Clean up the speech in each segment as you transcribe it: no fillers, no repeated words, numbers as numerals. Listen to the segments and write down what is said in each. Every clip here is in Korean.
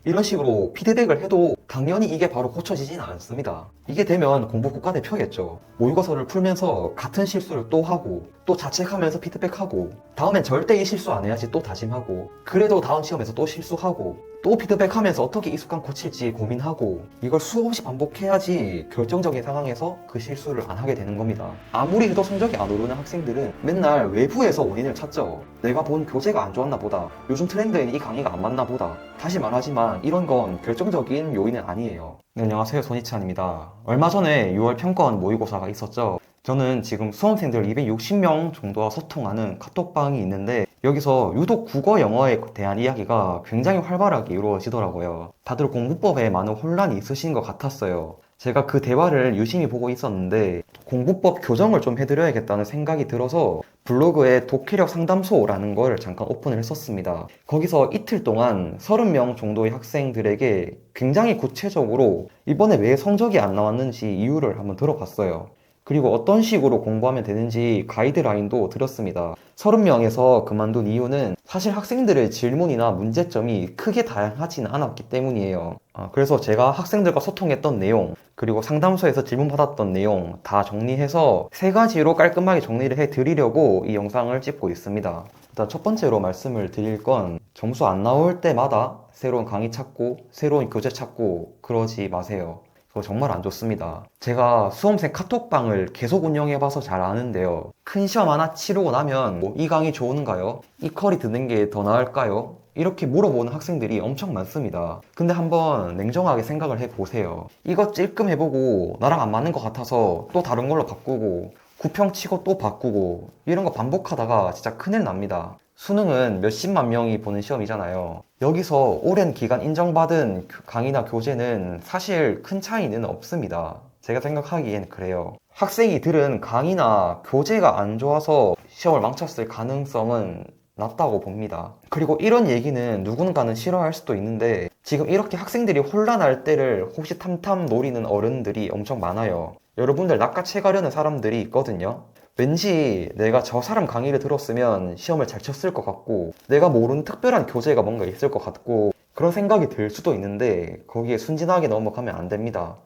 이런 식으로 피드백을 해도 당연히 이게 바로 고쳐지진 않습니다. 이게 되면 공부 국가대표겠죠. 모의고사를 풀면서 같은 실수를 또 하고 또 자책하면서 피드백하고 다음엔 절대 이 실수 안 해야지 또 다짐하고 그래도 다음 시험에서 또 실수하고 또 피드백하면서 어떻게 이 습관 고칠지 고민하고 이걸 수없이 반복해야지 결정적인 상황에서 그 실수를 안 하게 되는 겁니다. 아무리 해도 성적이 안 오르는 학생들은 맨날 외부에서 원인을 찾죠. 내가 본 교재가 안 좋았나 보다. 요즘 트렌드에는 이 강의가 안 맞나 보다. 다시 말하지만 이런 건 결정적인 요인은 아니에요. 네, 안녕하세요. 손희찬입니다. 얼마 전에 6월 평가원 모의고사가 있었죠. 저는 지금 수험생들 260명 정도와 소통하는 카톡방이 있는데 여기서 유독 국어 영어에 대한 이야기가 굉장히 활발하게 이루어지더라고요. 다들 공부법에 많은 혼란이 있으신 것 같았어요. 제가 그 대화를 유심히 보고 있었는데 공부법 교정을 좀 해드려야겠다는 생각이 들어서 블로그에 독해력 상담소라는 걸 잠깐 오픈을 했었습니다. 거기서 이틀 동안 30명 정도의 학생들에게 굉장히 구체적으로 이번에 왜 성적이 안 나왔는지 이유를 한번 들어봤어요. 그리고 어떤 식으로 공부하면 되는지 가이드라인도 드렸습니다. 30명에서 그만둔 이유는 사실 학생들의 질문이나 문제점이 크게 다양하지는 않았기 때문이에요. 그래서 제가 학생들과 소통했던 내용, 그리고 상담소에서 질문받았던 내용 다 정리해서 3가지로 깔끔하게 정리를 해드리려고 이 영상을 찍고 있습니다. 일단 첫 번째로 말씀을 드릴 건 점수 안 나올 때마다 새로운 강의 찾고 새로운 교재 찾고 그러지 마세요. 그거 정말 안 좋습니다. 제가 수험생 카톡방을 계속 운영해봐서 잘 아는데요. 큰 시험 하나 치르고 나면 이 강의 좋은가요? 이 컬이 드는 게 더 나을까요? 이렇게 물어보는 학생들이 엄청 많습니다. 근데 한번 냉정하게 생각을 해보세요. 이거 찔끔 해보고 나랑 안 맞는 것 같아서 또 다른 걸로 바꾸고 구평 치고 또 바꾸고 이런 거 반복하다가 진짜 큰일 납니다. 수능은 몇십만 명이 보는 시험이잖아요. 여기서 오랜 기간 인정받은 강의나 교재는 사실 큰 차이는 없습니다. 제가 생각하기엔 그래요. 학생이 들은 강의나 교재가 안 좋아서 시험을 망쳤을 가능성은 낮다고 봅니다. 그리고 이런 얘기는 누군가는 싫어할 수도 있는데 지금 이렇게 학생들이 혼란할 때를 호시탐탐 노리는 어른들이 엄청 많아요. 여러분들 낚아채가려는 사람들이 있거든요. 왠지 내가 저 사람 강의를 들었으면 시험을 잘 쳤을 것 같고 내가 모르는 특별한 교재가 뭔가 있을 것 같고 그런 생각이 들 수도 있는데 거기에 순진하게 넘어가면 안 됩니다.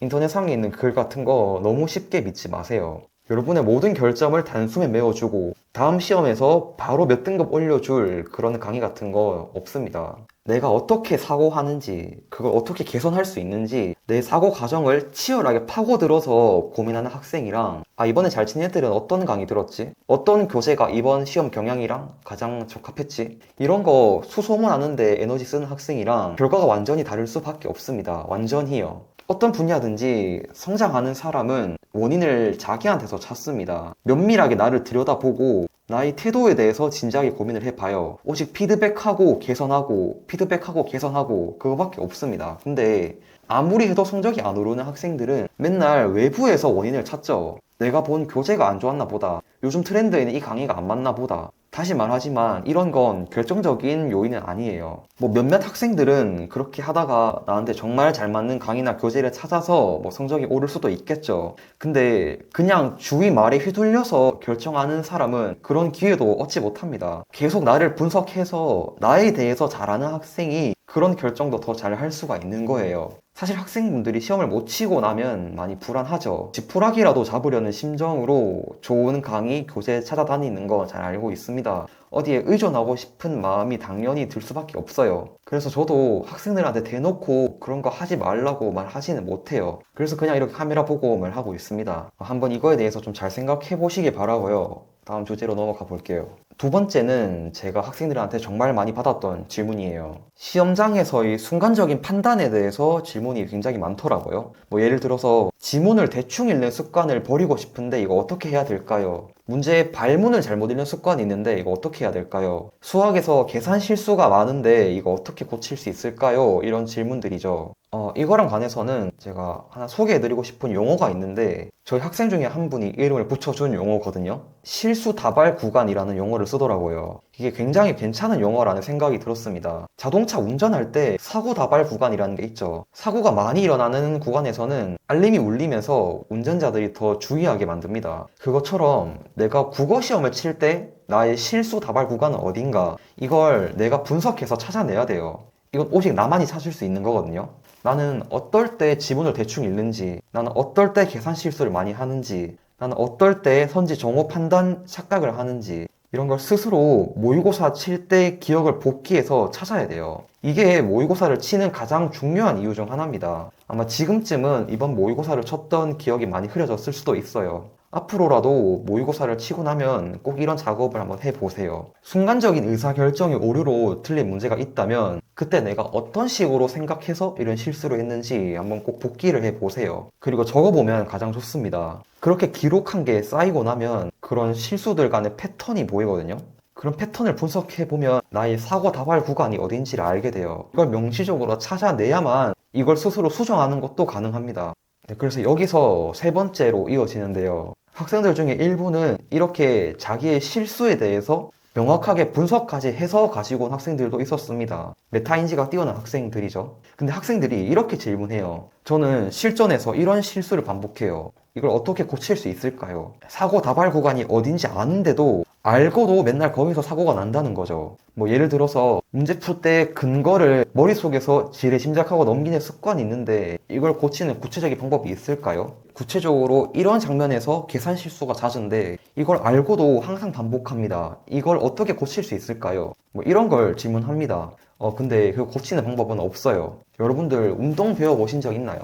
인터넷상에 있는 글 같은 거 너무 쉽게 믿지 마세요. 여러분의 모든 결점을 단숨에 메워주고 다음 시험에서 바로 몇 등급 올려줄 그런 강의 같은 거 없습니다. 내가 어떻게 사고하는지, 그걸 어떻게 개선할 수 있는지 내 사고 과정을 치열하게 파고들어서 고민하는 학생이랑 이번에 잘 친 애들은 어떤 강의 들었지? 어떤 교재가 이번 시험 경향이랑 가장 적합했지? 이런 거 수소문하는데 에너지 쓰는 학생이랑 결과가 완전히 다를 수밖에 없습니다. 완전히요. 어떤 분야든지 성장하는 사람은 원인을 자기한테서 찾습니다. 면밀하게 나를 들여다보고 나의 태도에 대해서 진지하게 고민을 해봐요. 오직 피드백하고 개선하고 피드백하고 개선하고 그거밖에 없습니다. 근데 아무리 해도 성적이 안 오르는 학생들은 맨날 외부에서 원인을 찾죠. 내가 본 교재가 안 좋았나 보다. 요즘 트렌드에는 이 강의가 안 맞나 보다. 다시 말하지만 이런 건 결정적인 요인은 아니에요. 몇몇 학생들은 그렇게 하다가 나한테 정말 잘 맞는 강의나 교재를 찾아서 성적이 오를 수도 있겠죠. 근데 그냥 주위 말에 휘둘려서 결정하는 사람은 그런 기회도 얻지 못합니다. 계속 나를 분석해서 나에 대해서 잘 아는 학생이 그런 결정도 더 잘 할 수가 있는 거예요. 사실 학생분들이 시험을 못 치고 나면 많이 불안하죠. 지푸라기라도 잡으려는 심정으로 좋은 강의, 교재 찾아다니는 거 잘 알고 있습니다. 어디에 의존하고 싶은 마음이 당연히 들 수밖에 없어요. 그래서 저도 학생들한테 대놓고 그런 거 하지 말라고 말하지는 못해요. 그래서 그냥 이렇게 카메라 보고 말하고 있습니다. 한번 이거에 대해서 좀 잘 생각해 보시기 바라고요. 다음 주제로 넘어가 볼게요. 두 번째는 제가 학생들한테 정말 많이 받았던 질문이에요. 시험장에서의 순간적인 판단에 대해서 질문이 굉장히 많더라고요. 예를 들어서 지문을 대충 읽는 습관을 버리고 싶은데 이거 어떻게 해야 될까요? 문제의 발문을 잘못 읽는 습관이 있는데 이거 어떻게 해야 될까요? 수학에서 계산 실수가 많은데 이거 어떻게 고칠 수 있을까요? 이런 질문들이죠. 이거랑 관해서는 제가 하나 소개해드리고 싶은 용어가 있는데 저희 학생 중에 한 분이 이름을 붙여준 용어거든요. 실수 다발 구간이라는 용어를 쓰더라고요. 이게 굉장히 괜찮은 용어라는 생각이 들었습니다. 자동차 운전할 때 사고 다발 구간이라는 게 있죠. 사고가 많이 일어나는 구간에서는 알림이 울리면서 운전자들이 더 주의하게 만듭니다. 그것처럼 내가 국어 시험을 칠 때 나의 실수 다발 구간은 어딘가 이걸 내가 분석해서 찾아내야 돼요. 이건 오직 나만이 찾을 수 있는 거거든요. 나는 어떨 때 지문을 대충 읽는지, 나는 어떨 때 계산 실수를 많이 하는지, 나는 어떨 때 선지 정오 판단 착각을 하는지, 이런 걸 스스로 모의고사 칠 때 기억을 복기해서 찾아야 돼요. 이게 모의고사를 치는 가장 중요한 이유 중 하나입니다. 아마 지금쯤은 이번 모의고사를 쳤던 기억이 많이 흐려졌을 수도 있어요. 앞으로라도 모의고사를 치고 나면 꼭 이런 작업을 한번 해보세요. 순간적인 의사결정이 오류로 틀린 문제가 있다면 그때 내가 어떤 식으로 생각해서 이런 실수를 했는지 한번 꼭 복기를 해보세요. 그리고 적어보면 가장 좋습니다. 그렇게 기록한 게 쌓이고 나면 그런 실수들 간의 패턴이 보이거든요. 그런 패턴을 분석해보면 나의 사고 다발 구간이 어딘지를 알게 돼요. 이걸 명시적으로 찾아내야만 이걸 스스로 수정하는 것도 가능합니다. 네, 그래서 여기서 세 번째로 이어지는데요. 학생들 중에 일부는 이렇게 자기의 실수에 대해서 명확하게 분석까지 해서 가지고 온 학생들도 있었습니다. 메타인지가 뛰어난 학생들이죠. 근데 학생들이 이렇게 질문해요. 저는 실전에서 이런 실수를 반복해요. 이걸 어떻게 고칠 수 있을까요? 사고 다발 구간이 어딘지 아는데도 알고도 맨날 거기서 사고가 난다는 거죠. 뭐 예를 들어서 문제 풀 때 근거를 머릿속에서 지레 짐작하고 넘기는 습관이 있는데 이걸 고치는 구체적인 방법이 있을까요? 구체적으로 이런 장면에서 계산 실수가 잦은데 이걸 알고도 항상 반복합니다. 이걸 어떻게 고칠 수 있을까요? 뭐 이런 걸 질문합니다. 근데 그 고치는 방법은 없어요. 여러분들 운동 배워보신 적 있나요?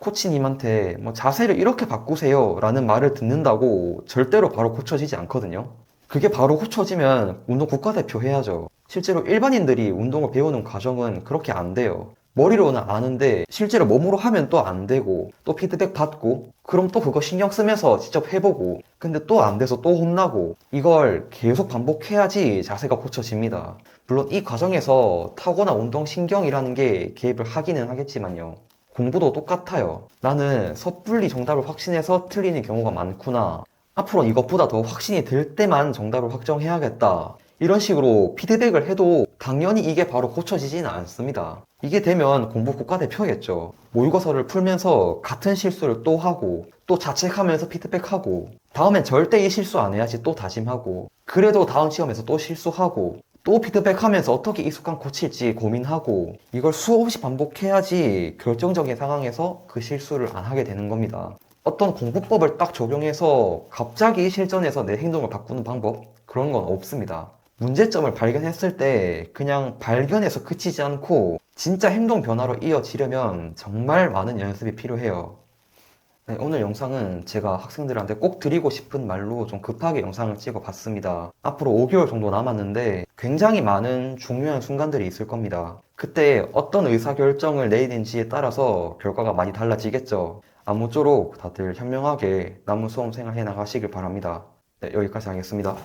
코치님한테 뭐 자세를 이렇게 바꾸세요 라는 말을 듣는다고 절대로 바로 고쳐지지 않거든요. 그게 바로 고쳐지면 운동 국가대표 해야죠. 실제로 일반인들이 운동을 배우는 과정은 그렇게 안 돼요. 머리로는 아는데 실제로 몸으로 하면 또 안 되고 또 피드백 받고 그럼 또 그거 신경 쓰면서 직접 해보고 근데 또 안 돼서 또 혼나고 이걸 계속 반복해야지 자세가 고쳐집니다. 물론 이 과정에서 타고난 운동신경이라는 게 개입을 하기는 하겠지만요. 공부도 똑같아요. 나는 섣불리 정답을 확신해서 틀리는 경우가 많구나. 앞으로는 이것보다 더 확신이 들 때만 정답을 확정해야겠다. 이런 식으로 피드백을 해도 당연히 이게 바로 고쳐지지는 않습니다. 이게 되면 공부 국가대표겠죠. 모의고사를 풀면서 같은 실수를 또 하고 또 자책하면서 피드백하고 다음엔 절대 이 실수 안 해야지 또 다짐하고 그래도 다음 시험에서 또 실수하고 또 피드백하면서 어떻게 이 습관 고칠지 고민하고 이걸 수없이 반복해야지 결정적인 상황에서 그 실수를 안 하게 되는 겁니다. 어떤 공부법을 딱 적용해서 갑자기 실전에서 내 행동을 바꾸는 방법? 그런 건 없습니다. 문제점을 발견했을 때 그냥 발견해서 그치지 않고 진짜 행동 변화로 이어지려면 정말 많은 연습이 필요해요. 네, 오늘 영상은 제가 학생들한테 꼭 드리고 싶은 말로 좀 급하게 영상을 찍어 봤습니다. 앞으로 5개월 정도 남았는데 굉장히 많은 중요한 순간들이 있을 겁니다. 그때 어떤 의사결정을 내리는지에 따라서 결과가 많이 달라지겠죠. 아무쪼록 다들 현명하게 남은 수험 생활 해 나가시길 바랍니다. 네, 여기까지 하겠습니다.